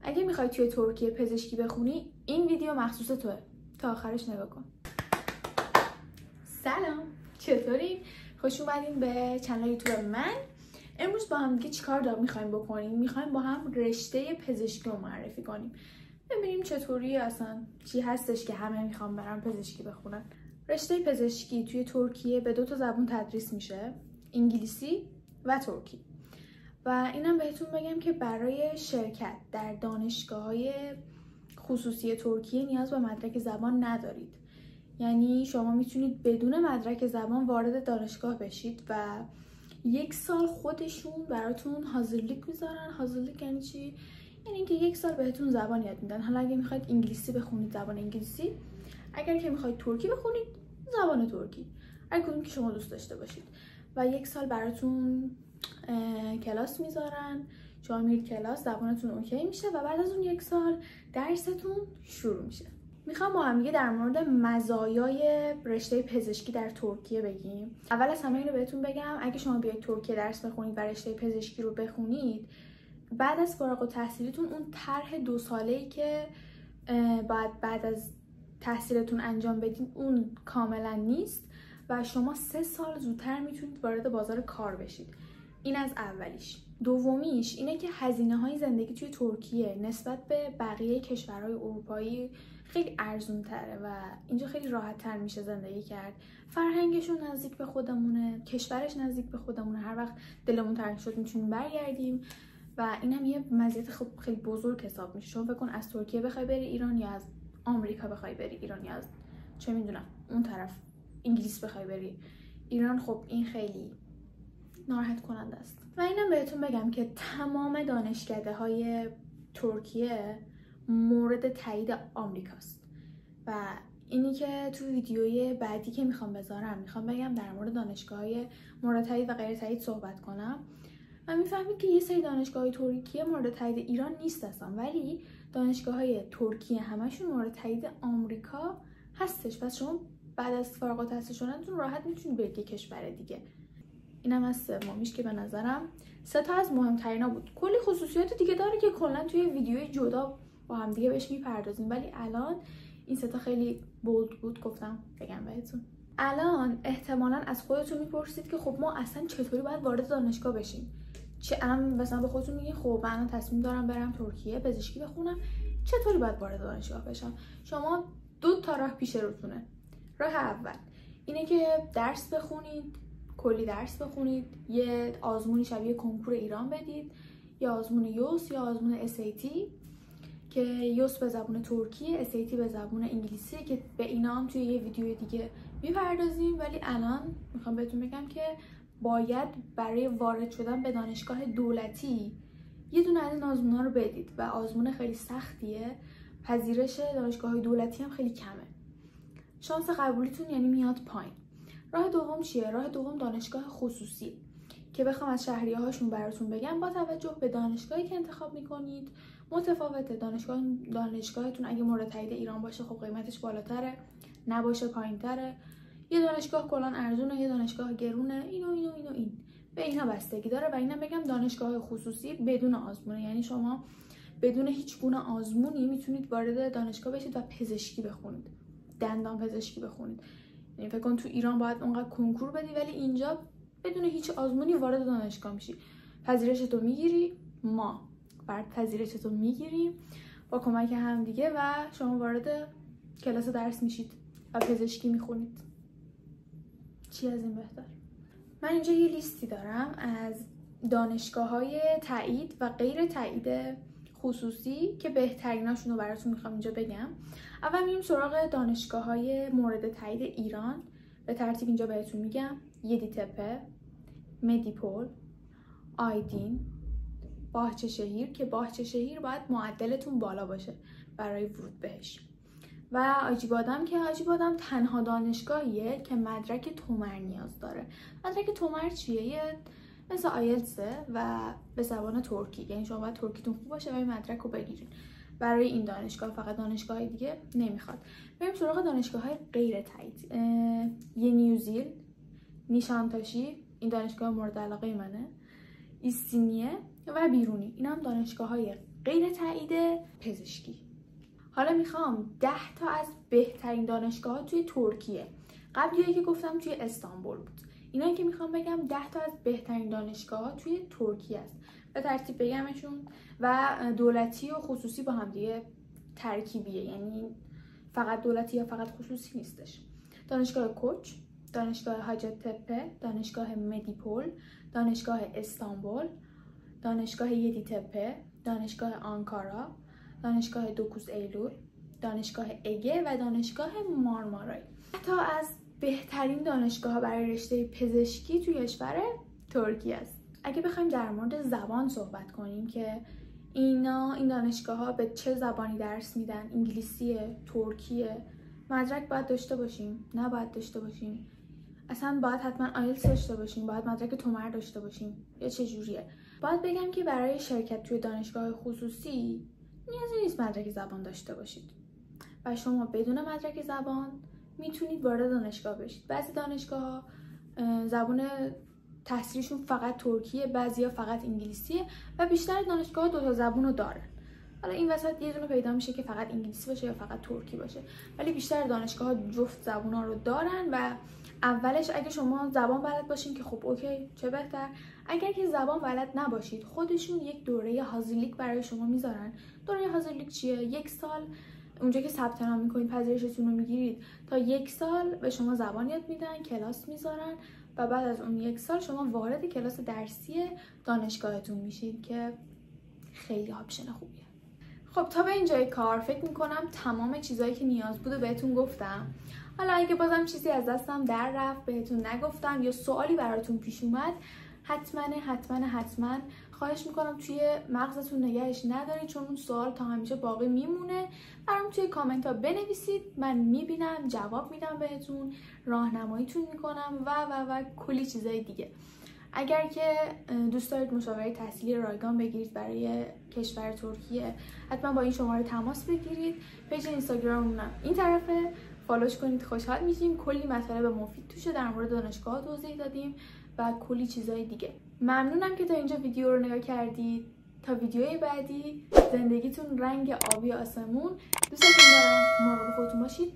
اگه میخوای توی ترکیه پزشکی بخونی این ویدیو مخصوص توه، تا آخرش نگاه کن. سلام، چطورین؟ خوش اومدین به کانال یوتیوب من. امروز با هم دیگه چیکار میخوایم بکنیم؟ میخوایم با هم رشته پزشکی رو معرفی کنیم، ببینیم چطوری اصلا چی هستش که همه میخوام برن پزشکی بخونن. رشته پزشکی توی ترکیه به 2 زبان تدریس میشه، انگلیسی و ترکی. و اینم بهتون بگم که برای شرکت در دانشگاه‌های خصوصی ترکیه نیاز به مدرک زبان ندارید. یعنی شما میتونید بدون مدرک زبان وارد دانشگاه بشید و 1 سال خودشون براتون هازرلیک میذارن. هازرلیک یعنی چی؟ یعنی اینکه 1 سال بهتون زبان یاد میدن. حالا اگه میخواید انگلیسی بخونید زبان انگلیسی، اگر که میخواید ترکی بخونید زبان ترکی، هر کدوم که شما دوست داشته باشید. و 1 سال براتون کلاس میذارن، شما میرید کلاس، زبانتون اوکی میشه و بعد از اون 1 سال درستون شروع میشه. میخوام با هم دیگه در مورد مزایای رشته پزشکی در ترکیه بگیم. اول از همه اینو بهتون بگم اگه شما بیاید ترکیه درس بخونید و رشته پزشکی رو بخونید، بعد از فارغ التحصیلیتون اون طرح 2 ساله‌ای که بعد از تحصیلتون انجام بدین اون کاملا نیست و شما 3 سال زودتر میتونید وارد بازار کار بشید. این از اولیش. دومیش اینه که هزینه‌های زندگی توی ترکیه نسبت به بقیه کشورهای اروپایی خیلی ارزون تره و اینجا خیلی راحت تر میشه زندگی کرد. فرهنگشون نزدیک به خودمونه، کشورش نزدیک به خودمونه، هر وقت دلمون تنگ شد میتونیم برگردیم و اینم یه مزیت خیلی بزرگ حساب میشه. شما فکر کن از ترکیه بخوای بری ایران یا از آمریکا بخوای بری ایران یا از چه میدونم اون طرف انگلیس بخوای بری ایران، خب این خیلی ناراحت کننده است. و اینم بهتون بگم که تمام دانشکده‌های ترکیه مورد تایید آمریکاست و اینی که تو ویدیوی بعدی که میخوام بذارم میخوام بگم در مورد دانشگاه‌های مورد تایید و غیر تایید صحبت کنم. و میفهمید که یه سری دانشگاه‌های ترکیه مورد تایید ایران نیست اصلا، ولی دانشگاه‌های ترکیه همشون مورد تایید آمریکا هستش و شما بعد از فارغ التحصیل شدنتون راحت میتونید برید کشور دیگه. اینم از سومیش که به نظرم 3 تا از مهمترینا بود. کلی خصوصیات دیگه داره که کلا توی ویدیوی جدا با هم دیگه بهش میپردازیم، ولی الان این 3 تا خیلی بولد بود گفتم بگم بهتون. الان احتمالاً از خودتون میپرسید که خب ما اصلا چطوری باید وارد دانشگاه بشیم؟ چه الان مثلا به خودتون میگین خب من تصمیم دارم برم ترکیه پزشکی بخونم، چطوری باید وارد دانشگاه بشم؟ شما 2 تا راه پیش روتونه. راه اول اینه که درس بخونید، کلی درس بخونید، یه آزمونی شبیه کنکور ایران بدید، یا آزمون یوس یا آزمون SAT که یوس به زبان ترکی، SAT به زبان انگلیسی که به اینا هم توی یه ویدیو دیگه میپردازیم. ولی الان میخوام بهتون بگم که باید برای وارد شدن به دانشگاه دولتی یه دونه از این آزمونا رو بدید و آزمون خیلی سختیه. پذیرش دانشگاه‌های دولتی هم خیلی کمه. شانس قبولیتون یعنی میاد پایین. راه دوم چیه؟ راه دوم دانشگاه خصوصی که بخوام از شهریه‌هاشون براتون بگم. با توجه به دانشگاهی که انتخاب میکنید متفاوته. دانشگاهتون اگه مورد تایید ایران باشه خب قیمتش بالاتره، نباشه پایینتره. یه دانشگاه کلا ارزونه، یه دانشگاه گرونه، این به اینا بستگی داره. و اینم بگم دانشگاه خصوصی بدون آزمونه، یعنی شما بدون هیچ گونه آزمونی میتونید وارد دانشگاه بشید و پزشکی بخونید، دندان پزشکی بخونید. یعنی فکر کن تو ایران باید اونقدر کنکور بدی، ولی اینجا بدون هیچ آزمونی وارد دانشگاه میشی، پذیرشتو میگیری، ما بعد پذیرشتو میگیریم با کمک هم دیگه و شما وارد کلاس درس میشید و پزشکی میخونید. چی از این بهتر؟ من اینجا یه لیستی دارم از دانشگاه‌های تایید و غیر تایید خصوصی که بهتریناشون رو براتون میخوام اینجا بگم. اول میریم سراغ دانشگاه‌های مورد تایید ایران. به ترتیب اینجا بهتون میگم: یدیتپه، مدیپول، آیدین، باهچه‌شهیر که باهچه‌شهیر باید معدلتون بالا باشه برای ورود بهش، و آجیبادم که آجیبادم تنها دانشگاهیه که مدرک تومر نیاز داره. مدرک تومر چیه؟ یه مثل آیلتسه و به زبان ترکی، یعنی شما باید ترکیتون خوب باشه و این مدرک رو بگیرین. برای این دانشگاه فقط دانشگاه دیگه نمیخواد. بریم سراغ دانشگاه‌های غیر تایید. ینیوزیل، نیشانتاشی، این دانشگاه مورد علاقه منه، ایستینیه و بیرونی. اینا هم دانشگاه‌های غیر تایید پزشکی. حالا میخوام 10 تا از بهترین دانشگاه‌ها توی ترکیه، قبلیایی که گفتم توی استانبول بود، اینا که میخوام بگم 10 تا از بهترین دانشگاه‌ها توی ترکیه است. به ترتیب بگمشون و دولتی و خصوصی با هم دیگه ترکیبیه، یعنی فقط دولتی یا فقط خصوصی نیستش. دانشگاه کوچ، دانشگاه هاجت‌تپه، دانشگاه مدیپول، دانشگاه استانبول، دانشگاه یدیتپه، دانشگاه آنکارا، دانشگاه دوکوز ایلول، دانشگاه اگه و دانشگاه مارمارای. حتی از بهترین دانشگاه برای رشته پزشکی توی کشور ترکیه است. اگه بخوایم در مورد زبان صحبت کنیم که این دانشگاه‌ها به چه زبانی درس میدن، انگلیسیه، ترکیه، مدرک باید داشته باشیم؟ نه باید داشته باشیم؟ اصلا باید حتما آیلتس داشته باشیم؟ باید مدرک تومر داشته باشیم؟ یا چه جوریه؟ باید بگم که برای شرکت توی دانشگاه خصوصی نیازی نیست مدرک زبان داشته باشید و شما بدون مدرک زبان میتونید وارد دانشگاه بشید. بعضی دانشگاه‌ها زبان تحصیلشون فقط ترکیه، بعضیا فقط انگلیسیه و بیشتر دانشگاه‌ها 2 تا زبون رو دارن. حالا این وسط یه دونه پیدا میشه که فقط انگلیسی باشه یا فقط ترکی باشه، ولی بیشتر دانشگاه‌ها جفت زبونا رو دارن و اولش اگه شما زبان بلد باشین که خب اوکی، چه بهتر. اگر که زبان بلد نباشید، خودشون یک دوره هازیلیک برای شما میذارن. دوره هازیلیک چیه؟ 1 سال اونجا که ثبت نام میکنید، پذیرشتون رو میگیرید، تا 1 سال به شما زبان یاد میدن، کلاس میذارن و بعد از اون 1 سال شما وارد کلاس درسی دانشگاهتون میشید که خیلی آپشن خوبیه. خب تا به اینجای کار فکر میکنم تمام چیزایی که نیاز بود بهتون گفتم. حالا اگه بازم چیزی از دستم در رفت، بهتون نگفتم یا سوالی براتون پیش اومد، حتما خواهش میکنم توی مغزتون نگهش ندارید، چون اون سوال تا همیشه باقی میمونه. برام توی کامنت ها بنویسید، من میبینم، جواب میدم بهتون، راهنماییتون میکنم و کلی چیزای دیگه. اگر که دوست دارید مشاوره تحصیلی رایگان بگیرید برای کشور ترکیه، حتما با این شماره تماس بگیرید. پیج اینستاگرامم این طرفه، فالوش کنید، خوشحال میشیم. کلی مطالب مفید توشه، در مورد دانشگاه توضیح دادیم و کلی چیزای دیگه. ممنونم که تا اینجا ویدیو رو نگاه کردید. تا ویدیوی بعدی، زندگیتون رنگ آبی آسمون. دوستتون دارم. مراقب خودتون باشید.